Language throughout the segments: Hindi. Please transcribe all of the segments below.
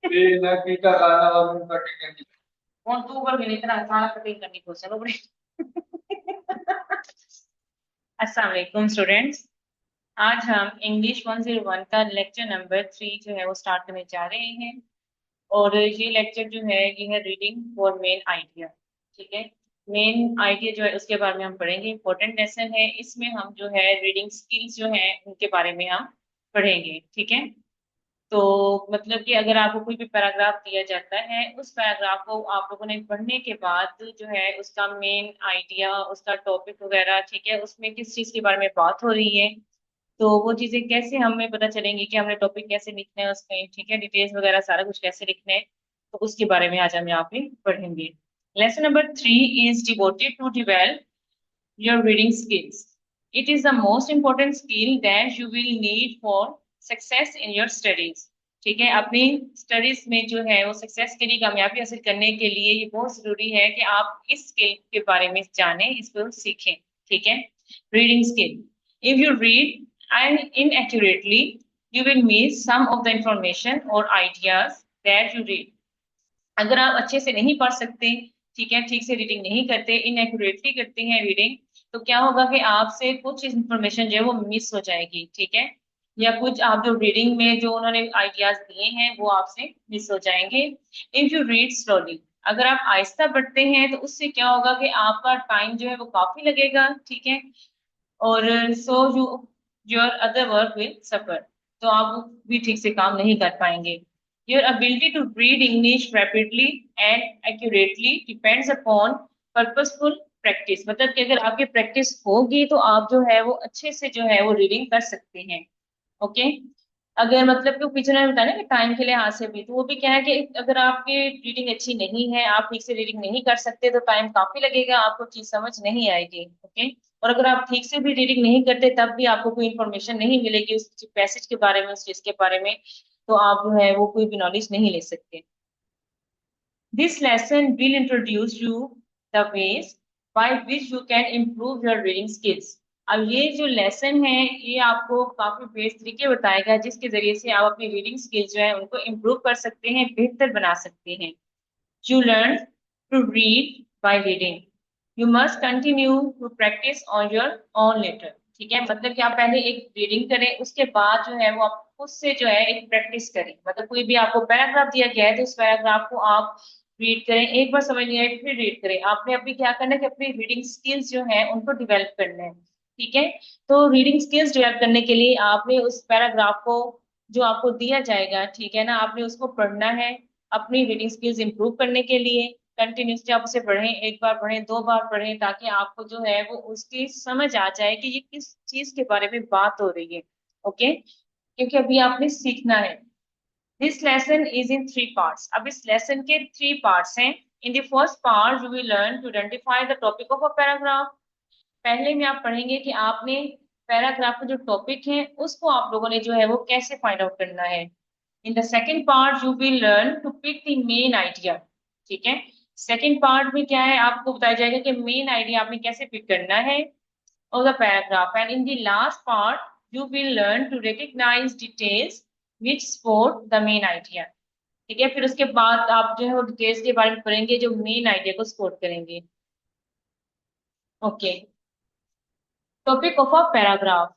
ये नकी का गाना और उनका टिकट। कौन तू ऊपर मिली इतना खाना कटिंग करने को चलो बड़े। अस्सलाम वालेकुम स्टूडेंट्स। आज हम इंग्लिश 101 का लेक्चर नंबर 3 जो है वो स्टार्ट करने जा रहे हैं। और ये लेक्चर जो है ये है रीडिंग फॉर मेन आइडिया। ठीक है। मेन आइडिया जो है उसके बारे में हम पढ़ेंगे। इंपॉर्टेंट लेसन है, इसमें हम जो है रीडिंग स्किल्स जो है उनके बारे में हम पढ़ेंगे। ठीक है। तो मतलब कि अगर आपको कोई भी पैराग्राफ दिया जाता है, उस पैराग्राफ को आप लोगों ने पढ़ने के बाद जो है उसका मेन आइडिया, उसका टॉपिक वगैरह, ठीक है, उसमें किस चीज के बारे में बात हो रही है, तो वो चीजें कैसे हमें पता चलेंगी कि हमने टॉपिक कैसे लिखना है उसमें, ठीक है, डिटेल्स वगैरह सारा कुछ कैसे लिखना है, तो उसके बारे में आज हम यहाँ पे पढ़ेंगे। Lesson number 3 is devoted to develop your reading skills. It is the most important skill that you will need for success in your studies. ठीक है। अपनी स्टडीज में जो है वो सक्सेस के लिए, कामयाबी हासिल करने के लिए ये बहुत जरूरी है कि आप इस स्किल के बारे में जानें, इसको सीखें। ठीक है। Reading skill. If you read and inaccurately, you will miss some of the information or ideas that you read. अगर आप अच्छे से नहीं पढ़ सकते, ठीक है, ठीक से रीडिंग नहीं करते, इनएक्यूरेटली करते हैं रीडिंग, तो क्या होगा कि आपसे कुछ इंफॉर्मेशन जो है वो मिस हो जाएगी। ठीक है। या कुछ आप जो रीडिंग में जो उन्होंने आइडियाज दिए हैं वो आपसे मिस हो जाएंगे। इफ यू रीड स्लोली, अगर आप आहिस्ता पढ़ते हैं तो उससे क्या होगा कि आपका टाइम जो है वो काफी लगेगा। ठीक है। और so you your other work will suffer, तो आप भी ठीक से काम नहीं कर पाएंगे। Your ability to read English rapidly and accurately depends upon purposeful practice. मतलब कि अगर आपकी प्रैक्टिस होगी तो आप जो है वो अच्छे से जो है वो रीडिंग कर सकते हैं। ओके। अगर मतलब कि पीछे ने बताया ना कि टाइम के लिए हाथ से भी, तो वो भी क्या है कि अगर आपकी रीडिंग अच्छी नहीं है, आप ठीक से रीडिंग नहीं कर सकते, तो टाइम काफी लगेगा, आपको चीज समझ नहीं आएगी। ओके। और अगर आप ठीक से भी रीडिंग नहीं करते तब भी आपको कोई इन्फॉर्मेशन नहीं मिलेगी उस पैसेज के बारे में, उस चीज के बारे में, तो आप जो है वो कोई भी नॉलेज नहीं ले सकते। This lesson will introduce you the ways by which you can improve your reading skills. अब ये जो लेसन है ये आपको काफी बेस्ट तरीके बताएगा जिसके जरिए से आप अपनी रीडिंग स्किल्स जो है उनको इम्प्रूव कर सकते हैं, बेहतर बना सकते हैं। You learn to read by reading. You must continue to practice on your own later. ठीक है। मतलब कि आप पहले एक रीडिंग करें, उसके बाद जो है वो आप खुद से जो है एक प्रैक्टिस करें। मतलब कोई भी आपको पैराग्राफ दिया गया है तो उस पैराग्राफ को आप रीड करें, एक बार समझ नहीं आए फिर रीड करें। आपने अभी क्या करना है कि अपनी रीडिंग स्किल्स जो है उनको डिवेलप करना है। ठीक है। तो रीडिंग स्किल्स डेवलप करने के लिए आपने उस पैराग्राफ को जो आपको दिया जाएगा, ठीक है ना, आपने उसको पढ़ना है अपनी रीडिंग स्किल्स इंप्रूव करने के लिए। कंटिन्यूसली आप उसे पढ़ें, एक बार पढ़ें, दो बार पढ़ें, ताकि आपको जो है वो उसकी समझ आ जाए कि ये किस चीज के बारे में बात हो रही है। ओके। क्योंकि अभी आपने सीखना है। This lesson is in 3 parts. अब इस लेसन के 3 पार्ट्स हैं। In the first part you will learn to identify the topic of a paragraph. पहले में आप पढ़ेंगे कि आपने पैराग्राफ का जो टॉपिक है उसको आप लोगों ने जो है वो कैसे फाइंड आउट करना है। In the second part you will learn to pick the main idea. ठीक है। सेकेंड पार्ट में क्या है, आपको बताया जाएगा कि मेन आइडिया आपने कैसे पिक करना है और the paragraph. And in the last part you will learn to recognise details which support the main idea. ठीक है। फिर उसके बाद आप जो है वो डिटेल्स के बारे में पढ़ेंगे जो मेन आइडिया को सपोर्ट करेंगे। Okay. Topic of a paragraph.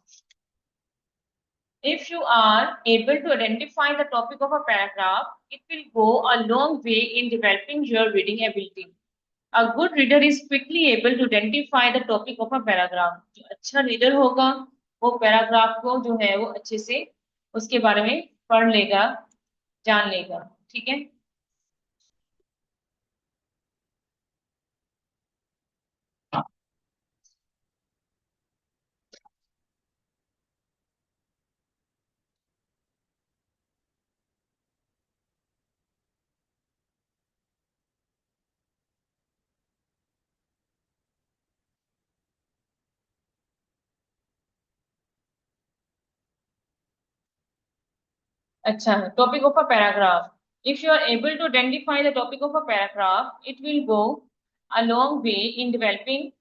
If you are able to identify the topic of a paragraph, it will go a long way in developing your reading ability. A good reader is quickly able to identify the topic of a paragraph. जो अच्छा रीडर होगा वो पैराग्राफ को जो है वो अच्छे से उसके बारे में पढ़ लेगा, जान लेगा। ठीक है। अच्छा, topic of a paragraph. If you are able to identify the topic of a paragraph, it will go a long way in developing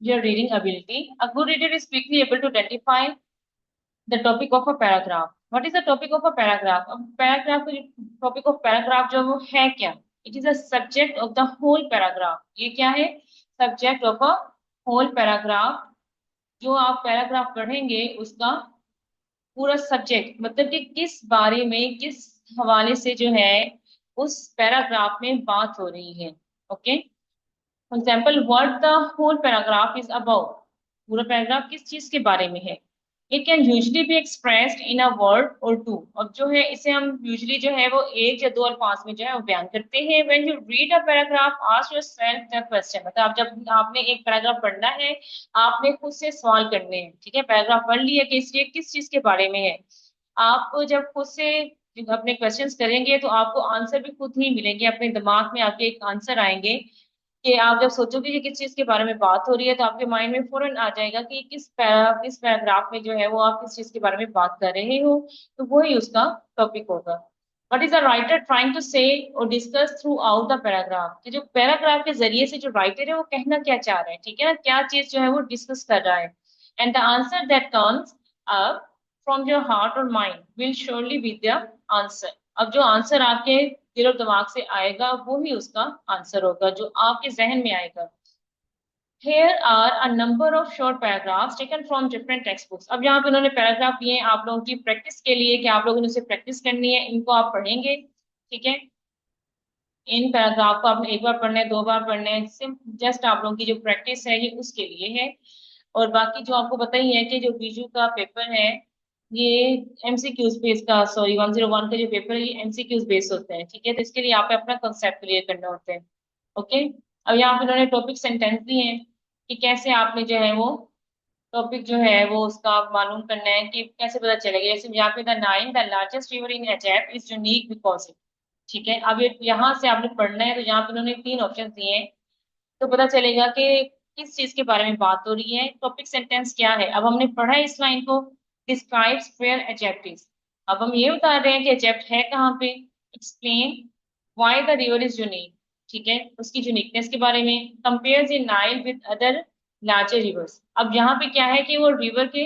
your reading ability. A good reader is quickly able to identify the topic of a paragraph. What is the topic of a paragraph? अब पैराग्राफ का जो टॉपिक ऑफ पैराग्राफ जो है वो है क्या? It is a subject of the whole paragraph. ये क्या है? Subject of a whole paragraph. जो आप पैराग्राफ पढ़ेंगे उसका पूरा सब्जेक्ट, मतलब कि किस बारे में, किस हवाले से जो है उस पैराग्राफ में बात हो रही है। Okay, for example what the whole paragraph is about. पूरा पैराग्राफ किस चीज के बारे में है? It can usually be expressed in a word or two. अब जो है इसे हम यूजली जो है वो एक या दो अल्फाज में जो है वो बयान करते हैं। When you read a paragraph ask yourself the question, मतलब आप जब आपने एक पैराग्राफ पढ़ना है, आपने खुद से सवाल करने हैं। ठीक है, पैराग्राफ पढ़ लिया कि इसलिए किस चीज के बारे में है। आप जब खुद से अपने क्वेश्चंस करेंगे तो आपको आंसर भी खुद ही मिलेंगे, अपने दिमाग में आपके एक आंसर आएंगे कि आप जब सोचोगे कि किस चीज के बारे में बात हो रही है तो आपके माइंड में फौरन आ जाएगा कि किस पैराग्राफ में जो है वो आप किस चीज के बारे में बात कर रहे हो। तो वही उसका टॉपिक होगा। What is the writer trying to say or discuss throughout the paragraph, कि जो पैराग्राफ के जरिए से जो राइटर है वो कहना क्या चाह रहा है, ठीक है ना, क्या चीज जो है वो डिस्कस कर रहा है। And the answer that comes up from your heart और mind will surely be the answer. अब जो आंसर आपके दिल और दिमाग से आएगा वो ही उसका आंसर होगा, जो आपके जहन में आएगा। Here are a number of short paragraphs taken from different textbooks। अब यहाँ पे उन्होंने पैराग्राफ दिए हैं आप लोगों की प्रैक्टिस के लिए, कि आप लोगों ने उसे प्रैक्टिस करनी है, इनको आप पढ़ेंगे। ठीक है, इन पैराग्राफ को आपने एक बार पढ़ना है, दो बार पढ़ना है, सिर्फ जस्ट आप लोगों की जो प्रैक्टिस है ये उसके लिए है। और बाकी जो आपको पता ही है कि जो बीजू का पेपर है ये एमसीक्यूज बेस का, सॉरी 101 का जो पेपर है ये एमसीक्यूज बेस होता है। ठीक है, तो इसके लिए आप अपना कंसेप्ट क्लियर करना होता है। ओके, अब यहाँ पे उन्होंने टॉपिक सेंटेंस दिए हैं कि कैसे आपने जो है वो टॉपिक जो है वो उसका आप मालूम करना है कि कैसे पता चलेगा। जैसे यहाँ पे the nine the largest river in Egypt is unique because. ठीक है, अब ये यहाँ से आपने पढ़ना है तो यहाँ पे उन्होंने तीन ऑप्शन दिए हैं, तो पता चलेगा कि किस चीज के बारे में बात हो रही है। टॉपिक सेंटेंस क्या है? अब हमने पढ़ा है इस लाइन को, डिस्क्राइब्स वेयर इजिप्ट इज। अब हम ये बता रहे हैं कि इजिप्ट है कहाँ पे। Explain why the river is unique. ठीक है, उसकी यूनिकनेस के बारे में। Compare the Nile with other larger reverse. अब यहाँ पे क्या है कि वो रिवर के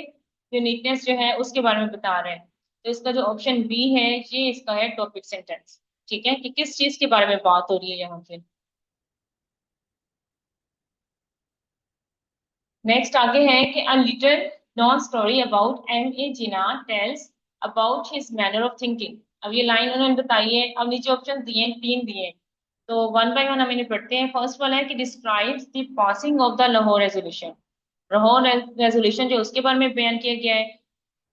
यूनिकनेस जो है उसके बारे में बता रहे हैं। तो इसका जो ऑप्शन बी है ये इसका है टॉपिक सेंटेंस। ठीक है, कि किस चीज के बारे में बात हो रही है यहाँ पे। नेक्स्ट आगे है कि a little known story about M A Jinnah tells about his manner of thinking. अब ये लाइन उन्होंने बताई है, अब नीचे ऑप्शन दिए हैं, तीन दिए हैं, तो वन बाय वन हम इन्हें पढ़ते हैं। फर्स्ट वाला है कि describes the passing of the Lahore resolution. Lahore resolution जो उसके बारे में बयान किया गया है,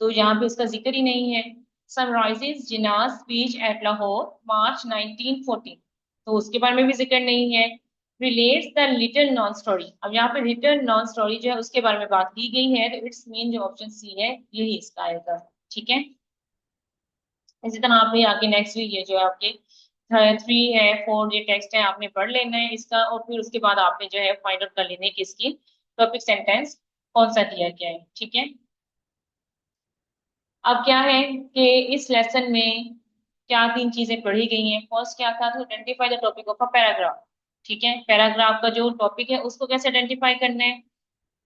तो यहाँ पे उसका जिक्र ही नहीं है। समराइजेस जिन्नास स्पीच एट लाहौर मार्च 1914, तो उसके बारे में भी जिक्र नहीं है। Relates the little known story. अब यहाँ पे लिटिल नॉन स्टोरी जो है उसके बारे में बात की गई है, तो इट्स मीन जो ऑप्शन सी है यही इसका आएगा। ठीक है, इसी तरह आपने आगे नेक्स्ट वीक ये जो है आपके थ्री है, फोर ये टेक्स्ट है, आपने पढ़ लेना है इसका, और फिर उसके बाद आपने जो है फाइंड आउट कर लेना है कि इसकी टॉपिक सेंटेंस कौन सा दिया गया है। ठीक है, अब क्या है कि इस लेसन में क्या तीन चीजें पढ़ी गई हैं। फर्स्ट क्या था, तो identify the topic of a paragraph. ठीक है, पैराग्राफ का जो टॉपिक है उसको कैसे आइडेंटिफाई करना है।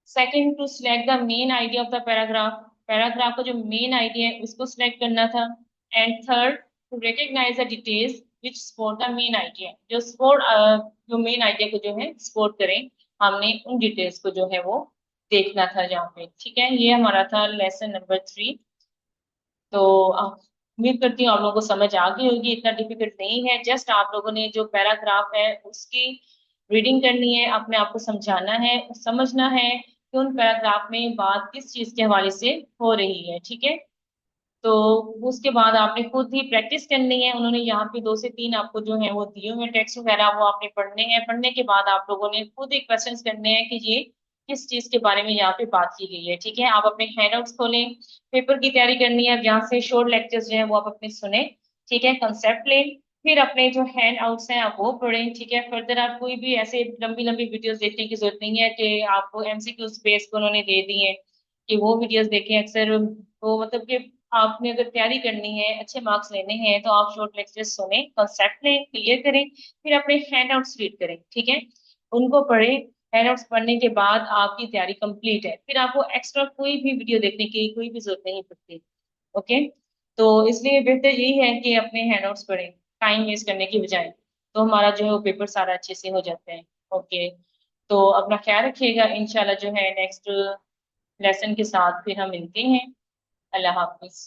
Second, to select the main idea of the paragraph. Paragraph का जो मेन आइडिया है उसको सिलेक्ट करना था। And third, to recognise the details which support the main idea, जो सपोर्ट जो मेन आइडिया को जो है सपोर्ट करें, हमने उन डिटेल्स को जो है वो देखना था यहाँ पे। ठीक है, ये हमारा था लेसन नंबर 3। तो उम्मीद करती हूँ आप लोगों को समझ आ गई होगी, इतना डिफिकल्ट नहीं है। जस्ट आप लोगों ने जो पैराग्राफ है उसकी रीडिंग करनी है, अपने आप को समझाना है, समझना है कि उन पैराग्राफ में बात किस चीज के हवाले से हो रही है। ठीक है, तो उसके बाद आपने खुद ही प्रैक्टिस करनी है। उन्होंने यहाँ पे दो से तीन आपको जो है वो दिए हुए टेक्स्ट वगैरह, वो आपने पढ़ने हैं। पढ़ने के बाद आप लोगों ने खुद ही क्वेश्चंस करने हैं कि ये किस चीज के बारे में यहाँ पे बात की गई है। ठीक है, आप अपने हैंडआउट्स खोलें, पेपर की तैयारी करनी है, अब यहाँ से शॉर्ट लेक्चर्स जो है वो आप अपने सुने। ठीक है, कंसेप्ट लें, फिर अपने जो हैंड आउट्स हैं आप वो पढ़ें। ठीक है, फर्दर आप कोई भी ऐसे लंबी लंबी वीडियोस देखने की जरूरत नहीं है कि आपको एमसीक्यू बेस को उन्होंने दे दी है कि वो वीडियोस देखें। अक्सर वो मतलब कि आपने अगर तैयारी करनी है, अच्छे मार्क्स लेने हैं, तो आप शॉर्ट लेक्चर्स सुने, कंसेप्ट लें, क्लियर करें, फिर अपने हैंड आउट्स रीड करें। ठीक है, उनको पढ़ें, हैंडआउट्स पढ़ने के बाद आपकी तैयारी कंप्लीट है, फिर आपको एक्स्ट्रा कोई भी वीडियो देखने की कोई भी जरूरत नहीं पड़ती। ओके, तो इसलिए बेहतर यही है कि अपने हैंडआउट्स पढ़ें टाइम वेस्ट करने की बजाय, तो हमारा जो है वो पेपर सारा अच्छे से हो जाते हैं। ओके, तो अपना ख्याल रखिएगा, इंशाल्लाह जो है नेक्स्ट लेसन के साथ फिर हम मिलते हैं। अल्लाह हाफिज।